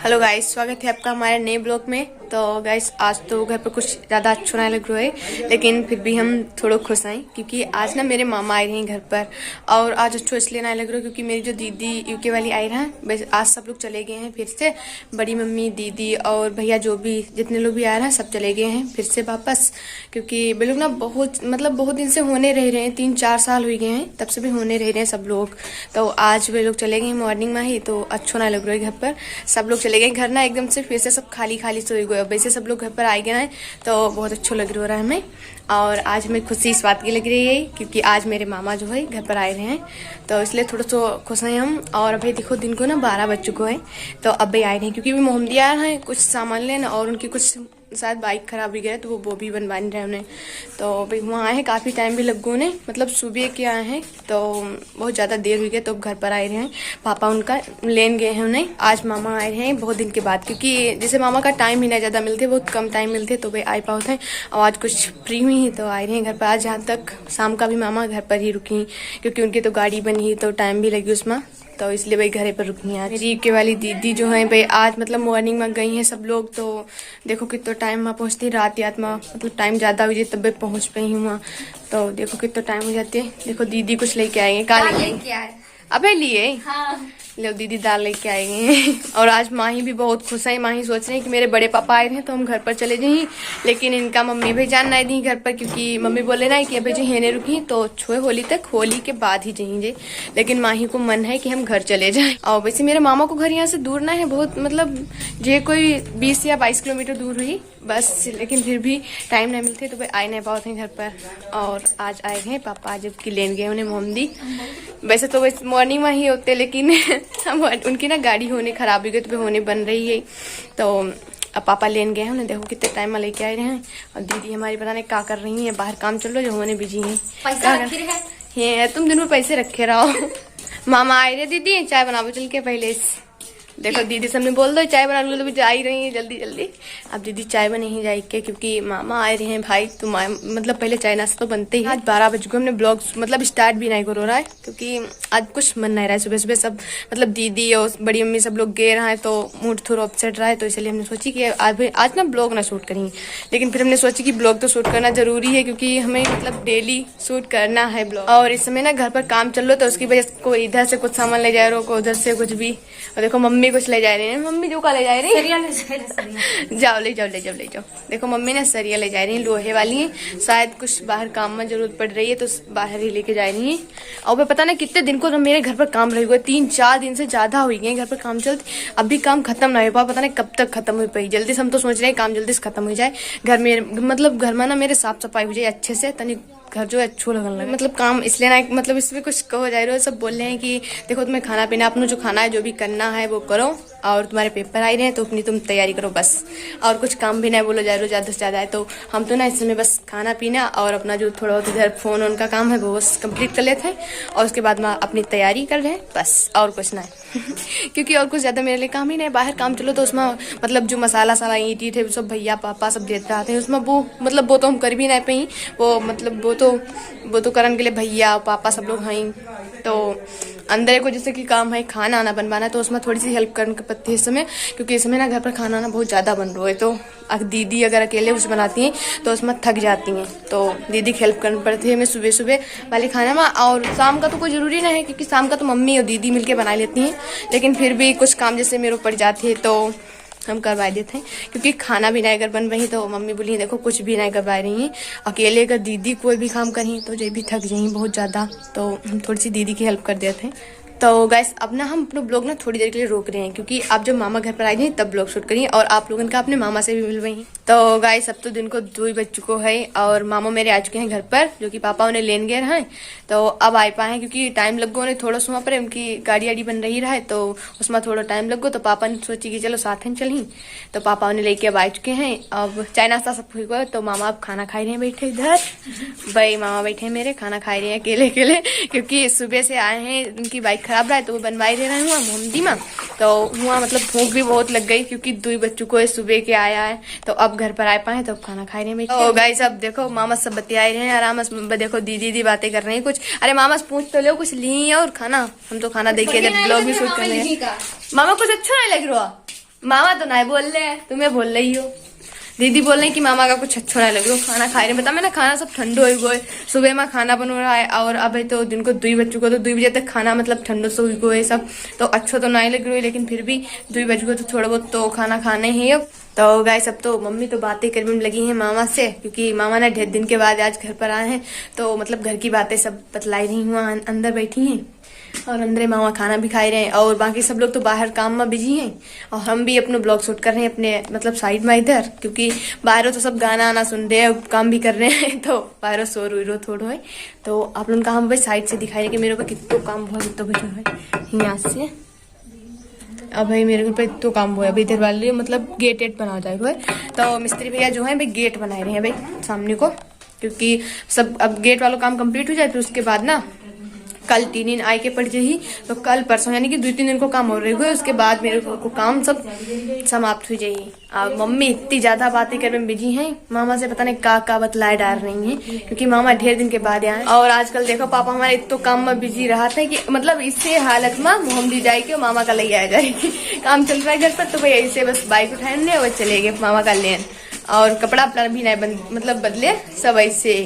Hello guys, स्वागत है आपका हमारे नए ब्लॉग में। तो गाइस आज तो घर पर कुछ ज़्यादा अच्छा नहीं लग रहा है, लेकिन फिर भी हम थोड़ा खुश हैं क्योंकि आज ना मेरे मामा आए हैं घर पर। और आज अच्छा इसलिए नहीं लग रहा क्योंकि मेरी जो दीदी यूके वाली आई रहा है, वैसे आज सब लोग चले गए हैं फिर से। बड़ी मम्मी, दीदी और भैया जो भी जितने लोग भी आए हैं सब चले गए हैं फिर से वापस, क्योंकि वे लोग ना बहुत दिन से होने रह रहे हैं, 3-4 साल हो गए हैं तब से भी होने रह रहे हैं सब लोग। तो आज वे लोग चले गए हैं मॉर्निंग में ही, तो अच्छा नहीं लग रहा है घर पर। सब लोग चले गए घर ना, एकदम से फिर से सब खाली खाली सोए गए। वैसे सब लोग घर पर आ गए हैं तो बहुत अच्छा लग रहा है हमें। और आज हमें खुशी इस बात की लग रही है क्योंकि आज मेरे मामा जो है घर पर आए रहे हैं, तो इसलिए थोड़ा सा खुश हैं हम। और अभी देखो दिन को ना 12 बज चुके हैं, तो अब भी आए रहे हैं क्योंकि भी मोहम्मदी आए हैं कुछ सामान लेना, और उनकी कुछ शायद बाइक खराब हो गया तो वो भी बनवाने रहे उन्हें। तो भाई वहाँ आए हैं, काफ़ी टाइम भी लग गए उन्हें, मतलब सुबह के आए हैं तो बहुत ज़्यादा देर हुई गई, तो अब घर पर आए रहे हैं। पापा उनका लेन गए हैं उन्हें। आज मामा आए हैं बहुत दिन के बाद, क्योंकि जैसे मामा का टाइम ही नहीं ज़्यादा मिलते, बहुत कम टाइम मिलते, तो वे आए पाते हैं। और आज कुछ फ्री हुई हैं तो आए रहे हैं घर पर। आज जहाँ तक शाम का भी मामा घर पर ही रुकी क्योंकि उनकी तो गाड़ी बनी तो टाइम भी लगी उसमें, तो इसलिए भाई घर पर रुकनी है। मेरी के वाली दीदी जो है भाई आज मतलब मॉर्निंग में गई हैं सब लोग, तो देखो कितना टाइम में पहुँचती, रात याद में मतलब टाइम ज़्यादा हो जाए तब पहुँच पाई हूँ। तो देखो कितना टाइम हो जाते हैं। देखो दीदी कुछ लेके आएंगे, कहाँ लेके अबे लिए हाँ। लो दीदी दाल लेके आएंगे। और आज माही भी बहुत खुश है। माही सोच रही है कि मेरे बड़े पापा आए हैं तो हम घर पर चले जाएं, लेकिन इनका मम्मी भी जान नहीं दी घर पर क्योंकि मम्मी बोले ना कि अभी जो हेने रुकी तो छुए होली तक, होली के बाद ही जाएंगे। लेकिन माही को मन है कि हम घर चले जाएं। और वैसे मेरे मामा को घर यहाँ से दूर ना है बहुत, मतलब जे कोई 20 या 22 किलोमीटर दूर हुई बस, लेकिन फिर भी टाइम नहीं मिलते तो वे आए नहीं पाते हैं घर पर। और आज आए हैं पापा, आज की लेन गए उन्हें मोहम्मदी। वैसे तो वैसे मॉर्निंग में ही होते, लेकिन उनकी ना गाड़ी होने खराब हो गई तो होने बन रही है, तो अब पापा लेन गए हैं उन्हें। देखो कितने टाइम में लेके आए रहे हैं। और दीदी हमारी पता नहीं क्या कर रही है, बाहर काम चल रहा है जो होने बिजी है। तुम दिन में पैसे रखे रहो। मामा आए रहे, दीदी चाय बनाओ चल के पहले। देखो दीदी सामने बोल दो चाय बना लो, तो जा ही रही है जल्दी जल्दी। अब दीदी चाय बने ही जाए के क्योंकि मामा आए रहे हैं भाई, तो मतलब पहले चाय नाश्ता तो बनते ही। आज 12 बज गए, हमने ब्लॉग मतलब स्टार्ट भी नहीं करो रहा है क्योंकि आज कुछ मन नहीं रहा है। सुबह सुबह सब मतलब दीदी और बड़ी मम्मी सब लोग गए रहा है तो मूड थोड़ा अपसेट रहा है, तो इसलिए हमने सोची कि आज ना ब्लॉग ना शूट करेंगे। लेकिन फिर हमने सोची कि ब्लॉग तो शूट करना जरूरी है क्योंकि हमें मतलब डेली शूट करना है ब्लॉग। और इस समय ना घर पर काम चल रहा तो उसकी वजह से कोई इधर से कुछ सामान ले जा रहा हो, उधर से कुछ भी। और देखो मम्मी कुछ ले जा रही है, मम्मी जो का ले जा रही है, जाओ ले जाओ। देखो मम्मी ने सरिया ले जा रही है, लोहे वाली है, शायद कुछ बाहर काम में जरूरत पड़ रही है तो बाहर ही लेके जा रही है। और मैं पता ना कितने दिन को तो मेरे घर पर काम रह गए, 3-4 दिन से ज्यादा हो गए घर पर काम चलते, अभी काम खत्म ना हो पाया, पता नहीं कब तक खत्म हो पाई। जल्दी से हम तो सोच रहे हैं काम जल्दी से खत्म हो जाए, घर में मतलब घर में ना मेरे साफ सफाई हो जाए अच्छे से, तनिक घर जो है अच्छो लगने लगे। मतलब काम इसलिए ना, मतलब इसमें कुछ कहो जा रहे हो, सब बोल रहे हैं कि देखो तुम्हें खाना पीना अपना जो खाना है जो भी करना है वो करो, और तुम्हारे पेपर आ रहे हैं तो अपनी तुम तैयारी करो बस, और कुछ काम भी नहीं बोलो जा रहे हो ज़्यादा से ज़्यादा है। तो हम तो ना इस समय बस खाना पीना और अपना जो थोड़ा बहुत इधर फोन उनका काम है वो बस कंप्लीट कर लेते हैं, और उसके बाद में अपनी तैयारी कर रहे हैं बस, और कुछ नहीं। क्योंकि और कुछ ज़्यादा मेरे लिए काम ही नहीं। बाहर काम चलो तो उसमें मतलब जो मसाला साला ईटी थे सब भैया पापा सब देते रहते हैं उसमें, वो मतलब वो तो हम कर भी नहीं पाई, वो मतलब वो तो करने के लिए भैया पापा सब लोग हैं। तो अंदर को जैसे कि काम है खाना आना बनवाना, तो उसमें थोड़ी सी हेल्प करने के पड़ती है इस समय, क्योंकि इस समय ना घर पर खाना आना बहुत ज़्यादा बन रहा है। तो दीदी अगर अकेले कुछ बनाती हैं तो उसमें थक जाती हैं, तो दीदी की हेल्प करनी पड़ती है हमें सुबह सुबह वाले खाना में। और शाम का तो कोई ज़रूरी नहीं है क्योंकि शाम का तो मम्मी और दीदी मिलके बना लेती हैं, लेकिन फिर भी कुछ काम जैसे मेरे ऊपर जाते हैं तो हम करवा देते हैं, क्योंकि खाना भी नहीं अगर बन रही तो मम्मी बोली देखो कुछ भी नहीं करवा रही हैं, अकेले अगर दीदी कोई भी काम करें तो ये भी थक जाएंगी बहुत ज़्यादा, तो हम थोड़ी सी दीदी की हेल्प कर देते हैं। तो गाइस अब ना हम अपना ब्लॉग ना थोड़ी देर के लिए रोक रहे हैं क्योंकि आप जब मामा घर पर आए थे तब ब्लॉग शूट करिए, और आप लोगों का अपने मामा से भी मिल रही हैं। तो गाइस अब तो दिन को 2 बज चुको है और मामा मेरे आ चुके हैं घर पर, जो कि पापा उन्हें लेन गए हैं, तो अब आ पाए क्योंकि टाइम लग गो उन्हें थोड़ा सा, वहाँ पर उनकी गाड़ी आड़ी बन रही रहा है तो उसमें थोड़ा टाइम लग गो, तो पापा ने सोची कि चलो साथ में चली, तो पापा उन्हें लेके अब आ चुके हैं। अब चाय नाश्ता सब हुई गया, तो मामा अब खाना खा रहे हैं बैठे इधर, भाई मामा बैठे हैं मेरे खाना खा रहे हैं अकेले अकेले, क्योंकि सुबह से आए हैं उनकी बाइक खराब रहा है तो वो बनवाई दे रहे हैं मोहम्मदी में, तो हुआ मतलब भूख भी बहुत लग गई क्योंकि 2 बच्चों को सुबह के आया है, तो अब घर पर आ पाए तो अब खाना खा रहे हैं। तो गाइस अब देखो मामा सब बतिया रहे हैं आराम से, देखो दीदी बातें कर रहे हैं कुछ, अरे मामा से पूछ तो लो कुछ ली और खाना, हम तो खाना देखे ब्लॉग भी शूट कर रहे हैं। मामा कुछ अच्छा नहीं लग रहा, मामा तो नहीं बोल रहे हैं, तुम्हें बोल रही हो। दीदी बोल रही कि मामा का कुछ अच्छा नहीं लग रहा, खाना खा रहे। बता मैं ना खाना सब ठंडो हो गए। सुबह में खाना बन रहा है और अब तो दिन को 2 बज चुका, तो 2 बजे तक खाना मतलब ठंडो से हो गए सब, तो अच्छा तो नहीं लग रहा है, लेकिन फिर भी 2 बज गए तो थोड़ा बहुत तो खाना खाने ही अब। तो गाइस अब तो मम्मी तो बातें करने में लगी हैं मामा से, क्योंकि मामा ना ढेर दिन के बाद आज घर पर आए हैं, तो मतलब घर की बातें सब बतलाई रही हुआ, अंदर बैठी हैं और अंदर मामा खाना भी खाए रहे हैं, और बाकी सब लोग तो बाहर काम में बिजी हैं, और हम भी अपने ब्लॉग शूट कर रहे हैं अपने मतलब साइड में इधर, क्योंकि बाहरों तो सब गाना आना सुन रहे हैं, काम भी कर रहे हैं, तो बाहरों शोर वीरो थोड़ा है। तो आप लोगों का हम भाई साइड से दिखाई कि मेरे को कितना काम हुआ, कितना कुछ है यहाँ से। अब भाई मेरे ऊपर तो काम हुआ है अभी, इधर वाले मतलब गेट बना जाएगा। तो मिस्त्री भैया जो है भाई गेट बना रहे हैं भाई सामने को, क्योंकि सब अब गेट वालों काम कंप्लीट हो जाए, फिर उसके बाद ना कल 3 दिन आए के पड़ जाही, तो कल परसों यानी कि 2-3 दिन को काम हो रही है, उसके बाद मेरे को काम सब समाप्त हो जाएगी। अब मम्मी इतनी ज्यादा बातें करने में बिजी हैं, मामा से पता नहीं का बतलाए डाल रही हैं, क्योंकि मामा ढेर दिन के बाद आए। और आजकल देखो पापा हमारे इतना काम में बिजी रहा था कि मतलब इससे हालत में मोहम दी जाएगी और मामा का ले आ जाएगी। काम चल रहा है घर पर, तो भाई ऐसे बस बाइक उठाने और चले गए मामा का लेन, और कपड़ा अपना भी नहीं मतलब बदले, सब ऐसे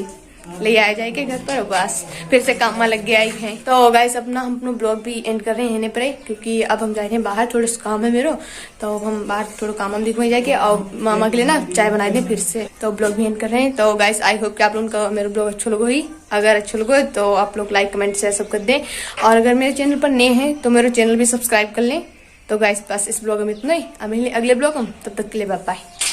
ले आया जाएगा घर पर, बस फिर से काम में लग गया है। तो गाइस अपना हम अपना ब्लॉग भी एंड कर रहे हैं पर, क्योंकि अब हम जा रहे हैं बाहर, थोड़ा सा काम है मेरे, तो हम बाहर थोड़ा काम हम दिखवाई जाएंगे और मामा के लिए ना चाय बनाए दें फिर से, तो ब्लॉग भी एंड कर रहे हैं। तो गाइस आई होप कि आप लोगों का मेरा ब्लॉग अच्छा लगा ही, अगर अच्छा लगा तो आप लोग लाइक कमेंट शेयर सब कर दें, और अगर मेरे चैनल पर नए हैं तो मेरा चैनल भी सब्सक्राइब कर लें। तो गाइस बस इस ब्लॉग में इतना ही, अब अगले ब्लॉग हम तब तक के लिए बाय बाय।